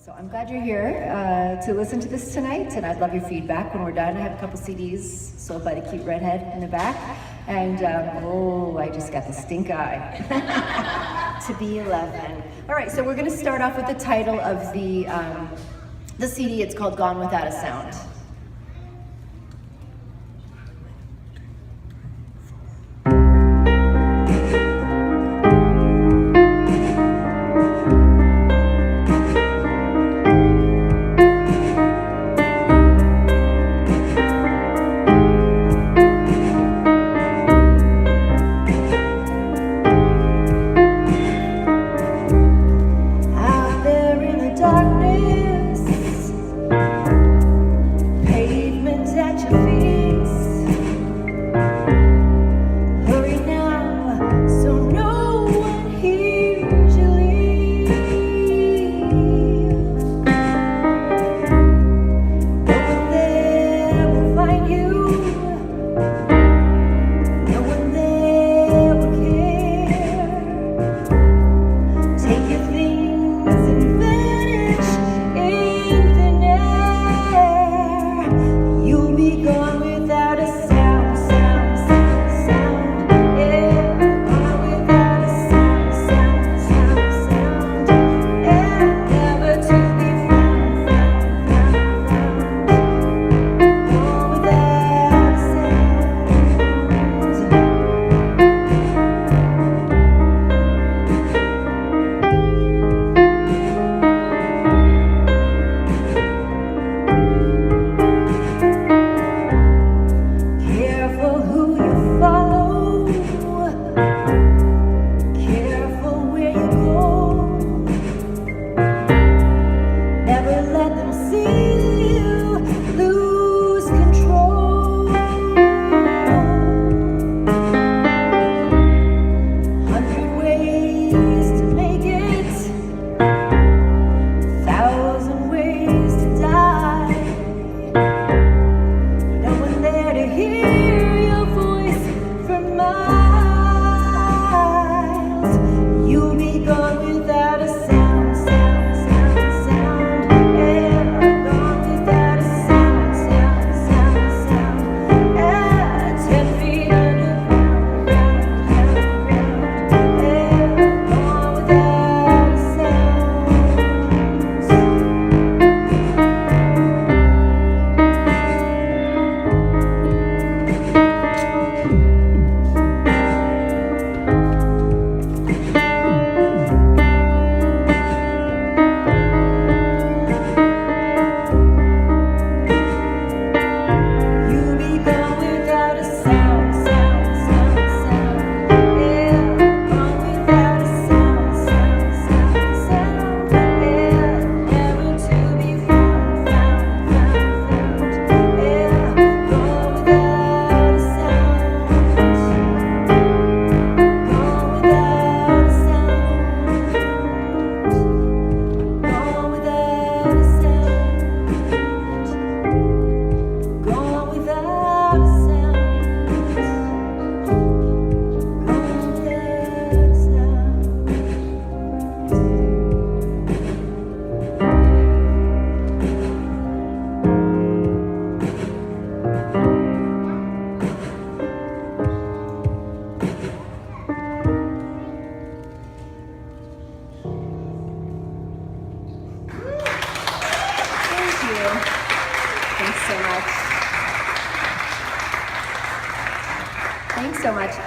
So I'm glad you're here to listen to this tonight, and I'd love your feedback when we're done. I have a couple CDs sold by the cute redhead in the back, and I just got the stink eye. To be 11. All right, so we're going to start off with the title of the CD. It's called Gone Without a Sound.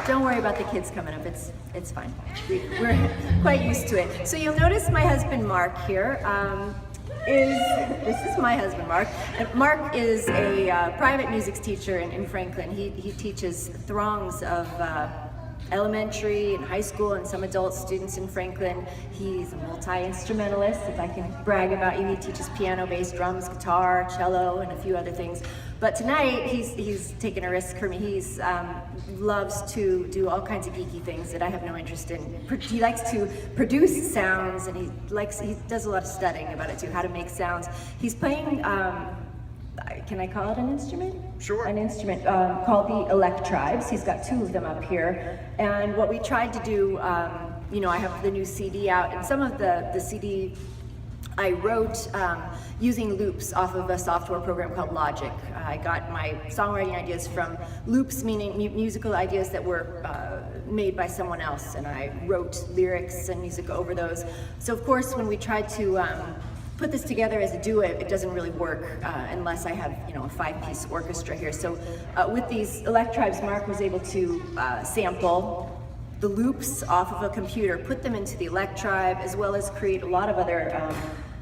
Don't worry about the kids coming up, it's fine. We're quite used to it. So you'll notice my husband Mark here this is my husband Mark. And Mark is a private music teacher in Franklin. He teaches throngs of elementary and high school and some adult students in Franklin. He's a multi-instrumentalist, if I can brag about you. He teaches piano, bass, drums, guitar, cello, and a few other things. But tonight, he's taken a risk for me. He's loves to do all kinds of geeky things that I have no interest in. He likes to produce sounds, and he does a lot of studying about it too, how to make sounds. He's playing, can I call it an instrument? Sure. An instrument called the Electribes. He's got two of them up here. And what we tried to do, I have the new CD out, and some of the CD I wrote using loops off of a software program called Logic. I got my songwriting ideas from loops, meaning musical ideas that were made by someone else, and I wrote lyrics and music over those. So of course, when we tried to put this together as a duo, it doesn't really work unless I have, a 5-piece orchestra here. So with these electribes, Mark was able to sample the loops off of a computer, put them into the electribe, as well as create a lot of other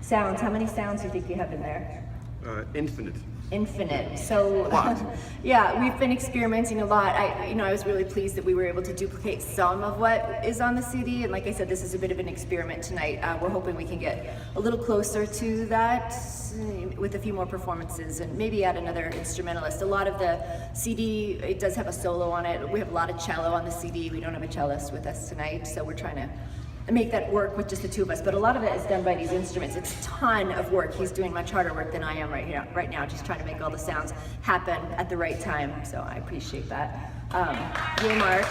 sounds. How many sounds do you think you have in there? Infinite. Infinite. So yeah, we've been experimenting a lot. I was really pleased that we were able to duplicate some of what is on the CD, and like I said, this is a bit of an experiment tonight. We're hoping we can get a little closer to that with a few more performances and maybe add another instrumentalist. A lot of the CD, it does have a solo on it. We have a lot of cello on the CD. We don't have a cellist with us tonight, so we're trying to make that work with just the two of us, but a lot of it is done by these instruments. It's a ton of work. He's doing much harder work than I am right now, just trying to make all the sounds happen at the right time, so I appreciate that. Yay, Mark.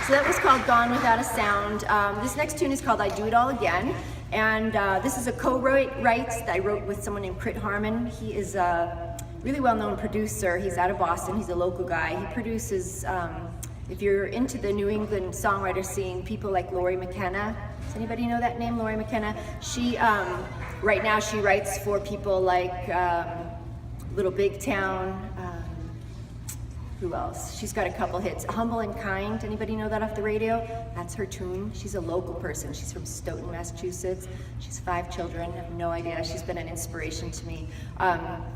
So that was called Gone Without a Sound. This next tune is called I Do It All Again, and this is a co-write that I wrote with someone named Crit Harmon. He is a really well-known producer. He's out of Boston. He's a local guy. He produces if you're into the New England songwriter scene, people like Lori McKenna. Does anybody know that name, Lori McKenna? She, right now she writes for people like Little Big Town. Who else? She's got a couple hits. Humble and Kind. Anybody know that off the radio? That's her tune. She's a local person. She's from Stoughton, Massachusetts. She's 5 children. I have no idea. She's been an inspiration to me.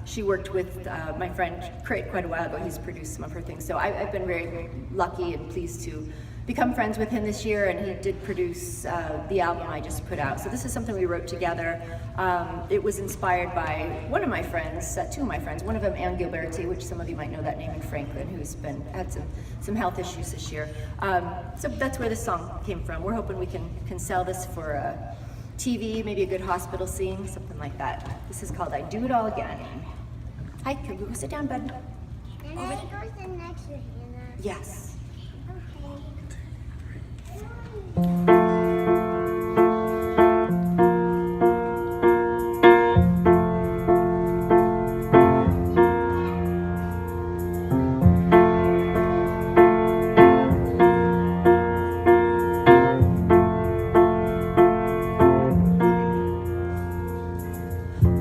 She worked with my friend Crit quite a while ago. He's produced some of her things. So I've been very lucky and pleased to become friends with him this year, and he did produce the album I just put out. So this is something we wrote together. It was inspired by one of my friends, 2 of my friends, one of them Ann Gilberti, which some of you might know that name in Franklin, who's had some health issues this year. So that's where this song came from. We're hoping we can sell this for TV, maybe a good hospital scene, something like that. This is called I Do It All Again. Hi, can you go sit down, bud? And I go sit next to Hannah. Yes.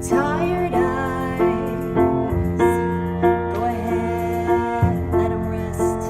Tired eyes, go ahead, let 'em rest.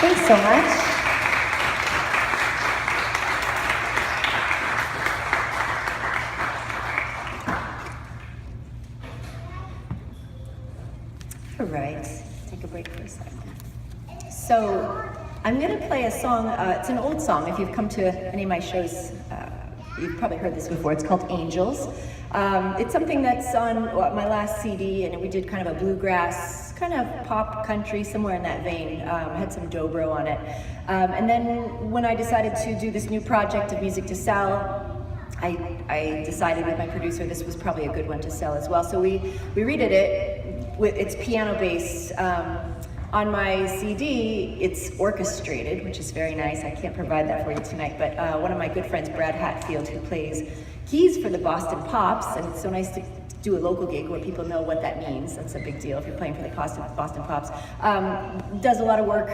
Thanks so much. All right, take a break for a second. So I'm going to play a song. It's an old song. If you've come to any of my shows, you've probably heard this before. It's called Angels. It's something that's on my last CD, and we did kind of a bluegrass, kind of pop country, somewhere in that vein. Had some dobro on it. And then when I decided to do this new project of Music to Sell, I decided with my producer this was probably a good one to sell as well. So we redid it. It's piano based. On my CD, it's orchestrated, which is very nice. I can't provide that for you tonight, but one of my good friends, Brad Hatfield, who plays keys for the Boston Pops, and it's so nice to do a local gig where people know what that means. That's a big deal if you're playing for the Boston Pops. Does a lot of work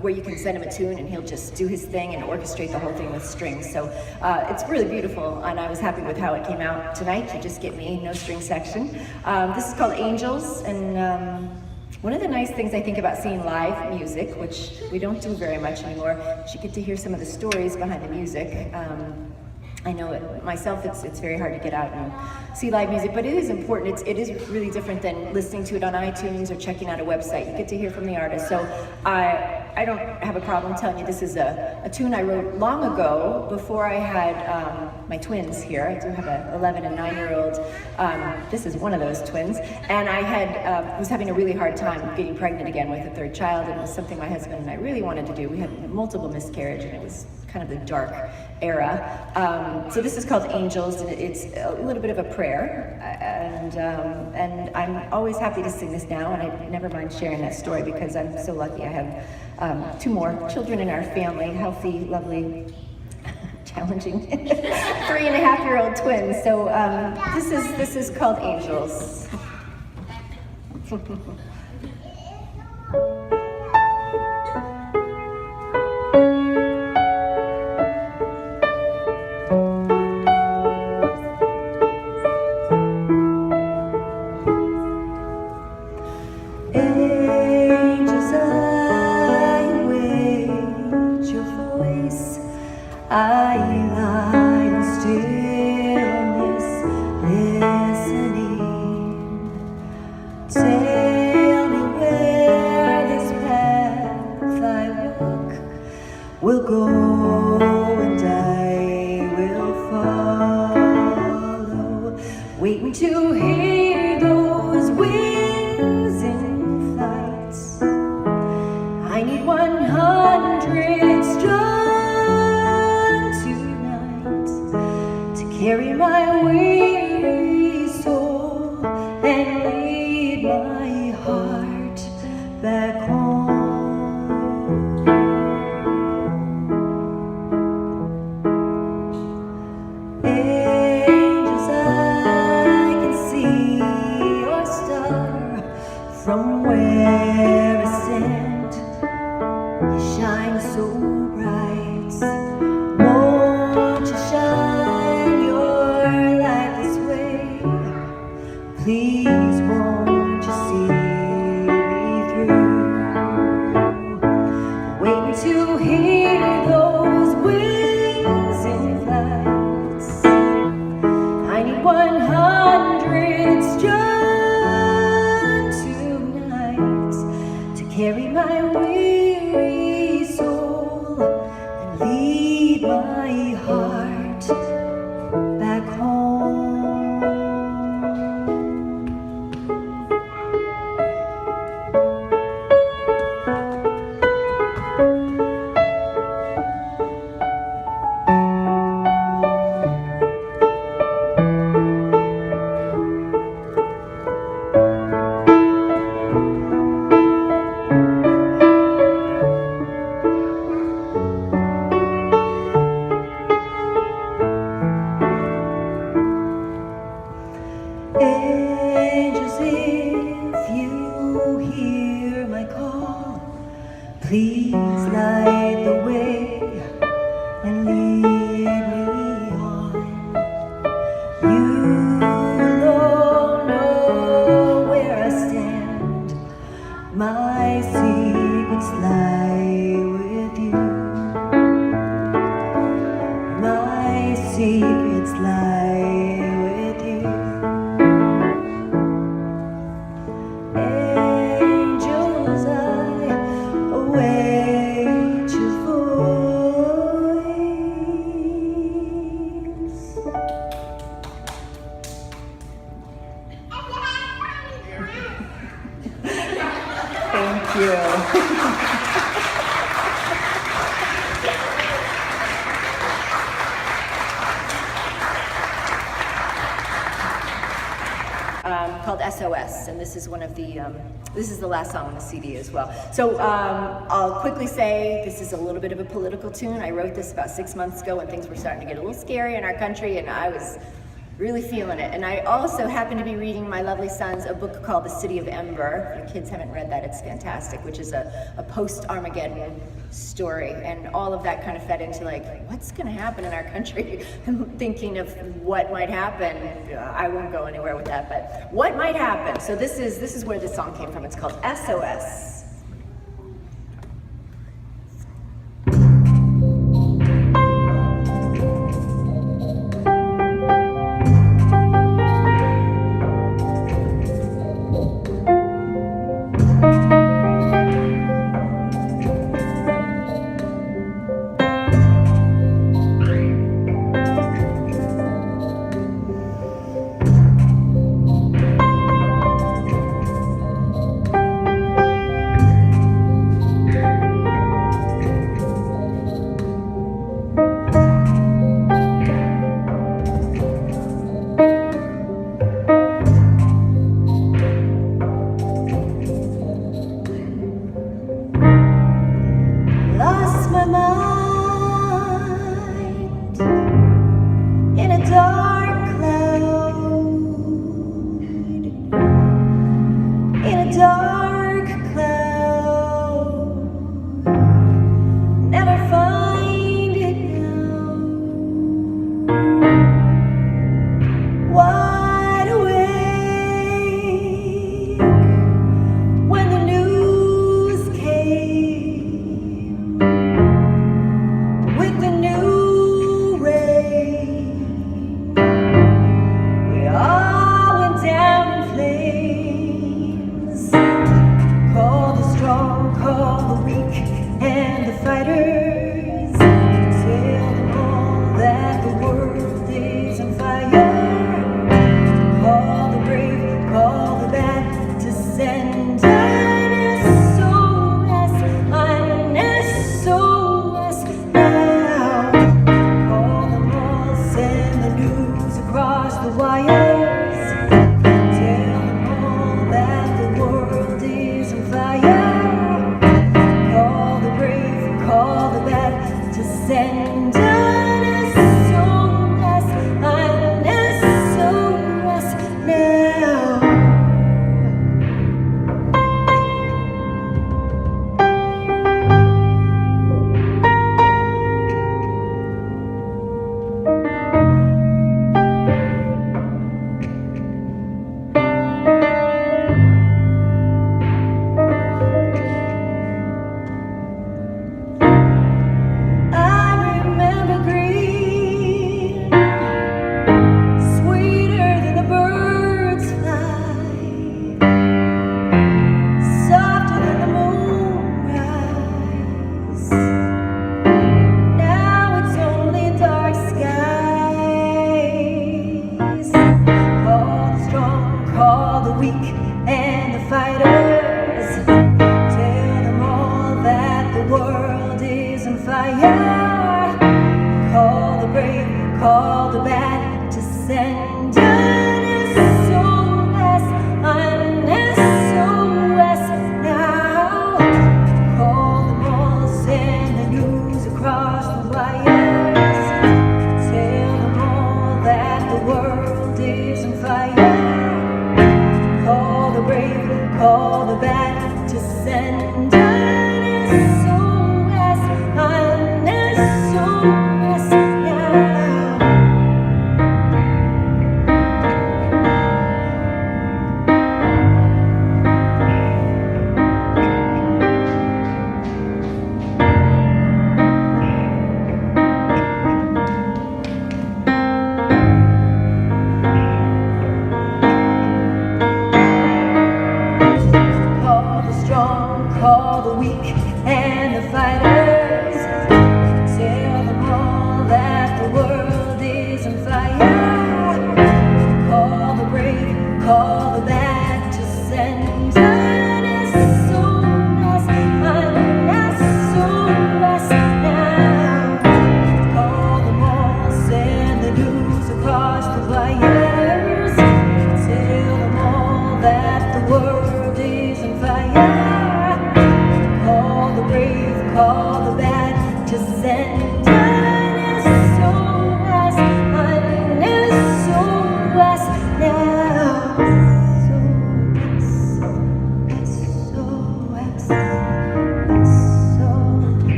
where you can send him a tune and he'll just do his thing and orchestrate the whole thing with strings. So it's really beautiful, and I was happy with how it came out tonight. You just get me, no string section. This is called Angels, and one of the nice things I think about seeing live music, which we don't do very much anymore, is you get to hear some of the stories behind the music. I know it myself, it's very hard to get out and see live music, but it is important. It is really different than listening to it on iTunes or checking out a website. You get to hear from the artist. So I don't have a problem telling you this is a tune I wrote long ago, before I had my twins here. I do have an 11 and 9-year-old. This is one of those twins. And I was having a really hard time getting pregnant again with a third child, and it was something my husband and I really wanted to do. We had multiple miscarriages, and it was kind of the dark era. So this is called Angels, and it's a little bit of a prayer, and I'm always happy to sing this now, and I never mind sharing that story because I'm so lucky. I have 2 more children in our family, healthy, lovely, challenging 3.5-year-old twins. So this is called Angels. Angels, I await your voice. I lie in stillness, listening. Tell me where this path I walk will go, and I will follow, waiting to hear those wings in flight. I need 100 strong tonight to carry my weary soul and lead my heart back home. Angels, I can see your star from where I stand. You shine so bright. Won't you shine your light this way? Please, won't you see me through? Waiting to hear those wings in flight. I need 100 strong tonight to carry my weary soul and lead my heart back home. Angels, if you hear my call, please light the way and lead me on. You alone know where I stand. My secrets lie Thank you. Called SOS, and this is one of the, this is the last song on the CD as well. So I'll quickly say this is a little bit of a political tune. I wrote this about 6 months ago when things were starting to get a little scary in our country, and I was really feeling it. And I also happen to be reading my lovely sons a book called The City of Ember. If your kids haven't read that, it's fantastic, which is a post-Armageddon story. And all of that kind of fed into like, what's gonna happen in our country? I'm thinking of what might happen. I won't go anywhere with that, but what might happen? So this is where this song came from. It's called SOS.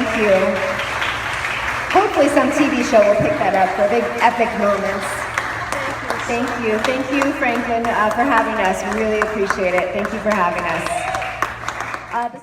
Thank you. Hopefully some TV show will pick that up for big epic moments. Thank you. Thank you, Franklin, for having us. We really appreciate it. Thank you for having us.